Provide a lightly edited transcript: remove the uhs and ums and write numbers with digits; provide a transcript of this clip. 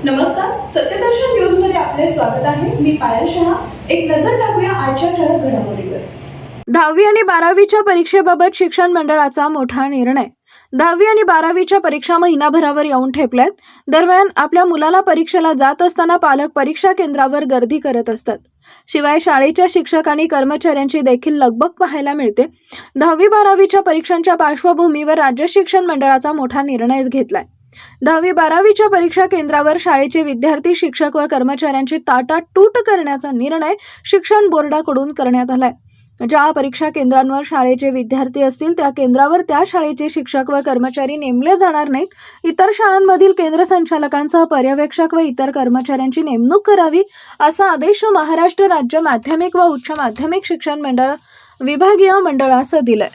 नमस्कार, सत्यदर्शन न्यूज मध्ये आपले स्वागत आहे. मी पायल शहा. एक नजर टाकूया आजच्या ठळक घडामोडीवर. 10वी आणि 12वीच्या परीक्षेबाबत शिक्षण मंडळाचा मोठा निर्णय. 10वी आणि 12वीच्या परीक्षा महिनाभरावर येऊन ठेपल्यात. दरम्यान आपल्या मुलाला परीक्षेला जात असताना पालक परीक्षा केंद्रावर गर्दी करत असतात. शिवाय शाळेच्या शिक्षक आणि कर्मचाऱ्यांची देखील लगबग पाहायला मिळते. 10वी-12वीच्या परीक्षांच्या पार्श्वभूमीवर राज्य शिक्षण मंडळाचा मोठा निर्णय घेतलाय. 10वी-12वीच्या परीक्षा केंद्रावर शाळेचे विद्यार्थी, शिक्षक व कर्मचाऱ्यांची ताटातूट करण्याचा निर्णय शिक्षण बोर्डाकडून करण्यात आलाय. ज्या परीक्षा केंद्रांवर शाळेचे विद्यार्थी असतील त्या केंद्रावर त्या शाळेचे शिक्षक व कर्मचारी नेमले जाणार नाहीत. इतर शाळांमधील केंद्र संचालकांसह पर्यवेक्षक व इतर कर्मचाऱ्यांची नेमणूक करावी असा आदेश महाराष्ट्र राज्य माध्यमिक व उच्च माध्यमिक शिक्षण मंडळ विभागीय मंडळास दिलाय.